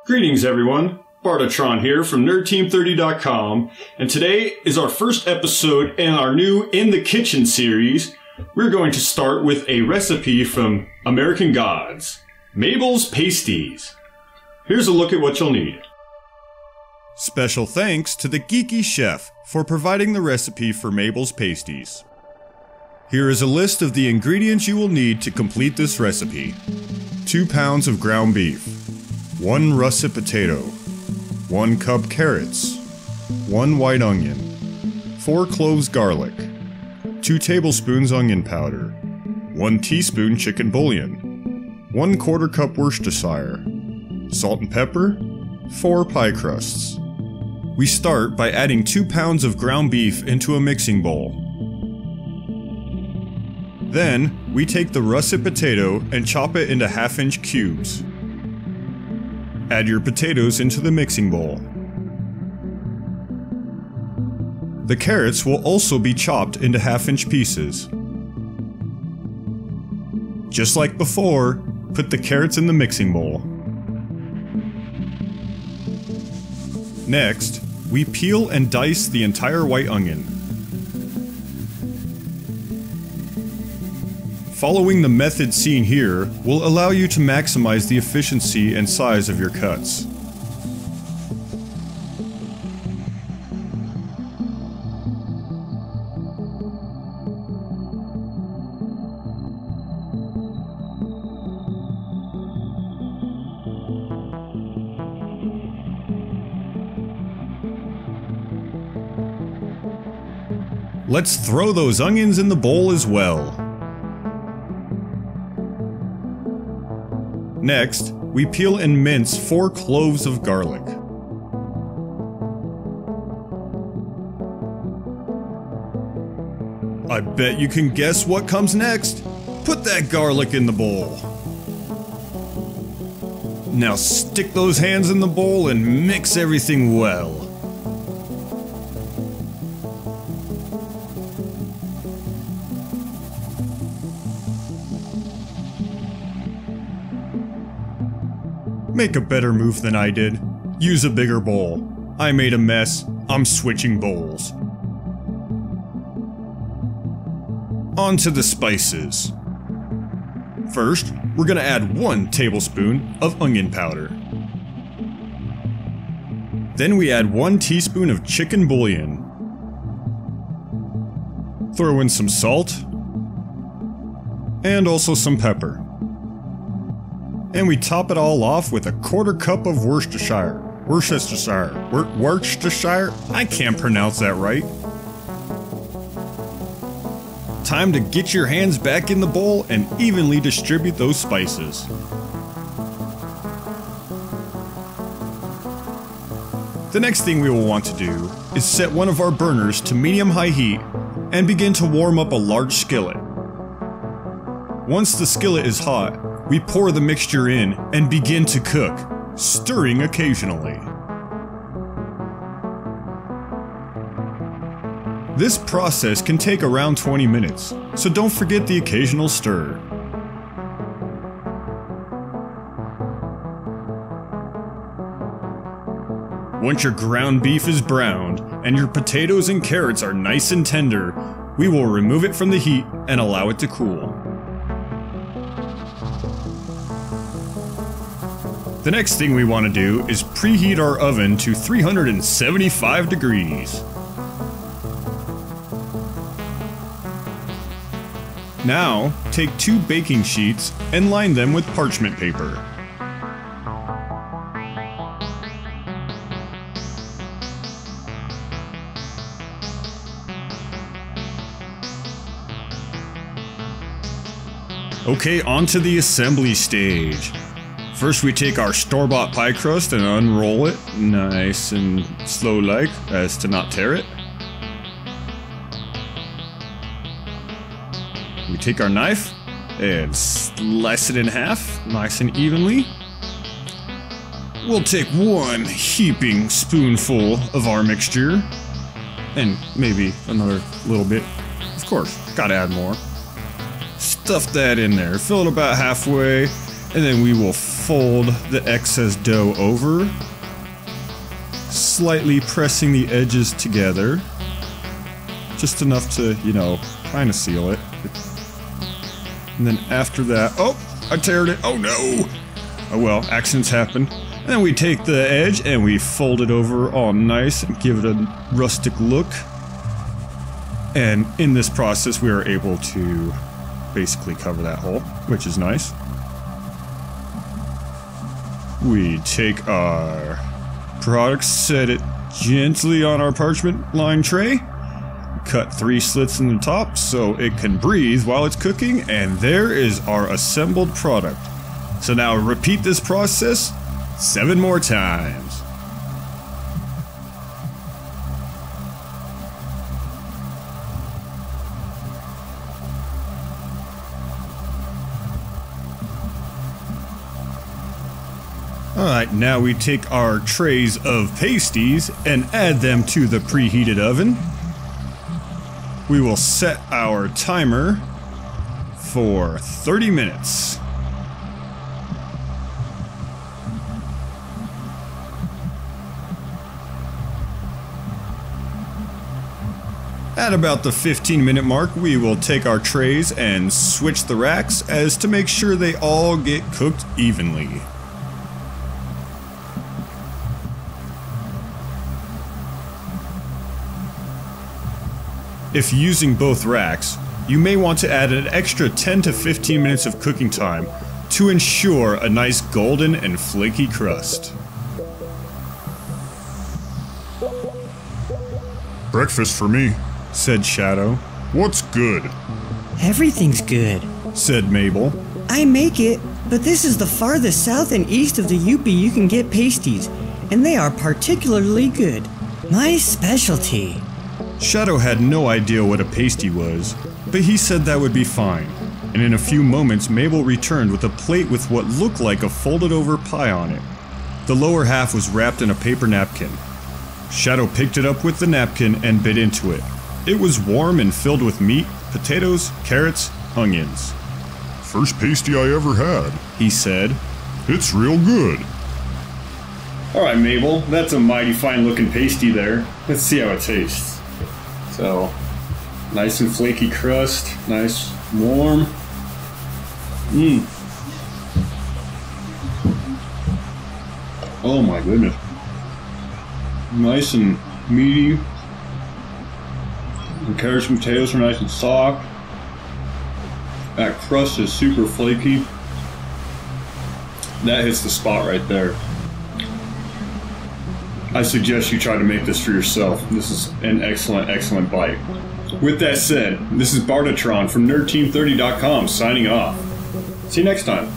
Greetings everyone, Bartatron here from NerdTeam30.com, and today is our first episode in our new In the Kitchen series. We're going to start with a recipe from American Gods, Mabel's Pasties. Here's a look at what you'll need. Special thanks to the Geeky Chef for providing the recipe for Mabel's Pasties. Here is a list of the ingredients you will need to complete this recipe. 2 pounds of ground beef, 1 russet potato, 1 cup carrots, 1 white onion, 4 cloves garlic, 2 tablespoons onion powder, 1 teaspoon chicken bouillon, 1/4 cup Worcestershire, salt and pepper, 4 pie crusts. We start by adding 2 pounds of ground beef into a mixing bowl. Then, we take the russet potato and chop it into 1/2-inch cubes. Add your potatoes into the mixing bowl. The carrots will also be chopped into 1/2-inch pieces. Just like before, put the carrots in the mixing bowl. Next, we peel and dice the entire white onion. Following the method seen here will allow you to maximize the efficiency and size of your cuts. Let's throw those onions in the bowl as well. Next, we peel and mince 4 cloves of garlic. I bet you can guess what comes next. Put that garlic in the bowl. Now stick those hands in the bowl and mix everything well. Make a better move than I did. Use a bigger bowl. I made a mess. I'm switching bowls. On to the spices. First, we're gonna add 1 tablespoon of onion powder. Then we add 1 teaspoon of chicken bouillon. Throw in some salt. And also some pepper. And we top it all off with 1/4 cup of Worcestershire. Worcestershire? I can't pronounce that right. Time to get your hands back in the bowl and evenly distribute those spices. The next thing we will want to do is set one of our burners to medium-high heat and begin to warm up a large skillet. Once the skillet is hot, we pour the mixture in and begin to cook, stirring occasionally. This process can take around 20 minutes, so don't forget the occasional stir. Once your ground beef is browned and your potatoes and carrots are nice and tender, we will remove it from the heat and allow it to cool. The next thing we want to do is preheat our oven to 375 degrees. Now, take 2 baking sheets and line them with parchment paper. Okay, on to the assembly stage. First we take our store-bought pie crust and unroll it nice and slow-like as to not tear it. We take our knife and slice it in half nice and evenly. We'll take 1 heaping spoonful of our mixture and maybe another little bit. Of course, gotta add more. Stuff that in there, fill it about halfway, and then we will fold the excess dough over, slightly pressing the edges together, just enough to, you know, kind of seal it. And then after that, oh, I teared it, oh no! Oh well, accidents happen. And then we take the edge and we fold it over all nice and give it a rustic look. And in this process, we are able to basically cover that hole, which is nice. We take our product, set it gently on our parchment lined tray, cut 3 slits in the top so it can breathe while it's cooking, and there is our assembled product. So now repeat this process 7 more times. Alright, now we take our trays of pasties and add them to the preheated oven. We will set our timer for 30 minutes. At about the 15-minute mark, we will take our trays and switch the racks as to make sure they all get cooked evenly. If using both racks, you may want to add an extra 10 to 15 minutes of cooking time to ensure a nice golden and flaky crust. Breakfast for me, said Shadow. What's good? Everything's good, said Mabel. I make it, but this is the farthest south and east of the UP you can get pasties, and they are particularly good. My specialty. Shadow had no idea what a pasty was, but he said that would be fine. And in a few moments, Mabel returned with a plate with what looked like a folded over pie on it. The lower half was wrapped in a paper napkin. Shadow picked it up with the napkin and bit into it. It was warm and filled with meat, potatoes, carrots, onions. First pasty I ever had, he said. It's real good. Alright, Mabel, that's a mighty fine looking pasty there. Let's see how it tastes. So, nice and flaky crust, nice, warm. Oh my goodness. Nice and meaty. The carrots and potatoes are nice and soft. That crust is super flaky. That hits the spot right there. I suggest you try to make this for yourself. This is an excellent, excellent bite. With that said, this is Bartatron from NerdTeam30.com signing off. See you next time.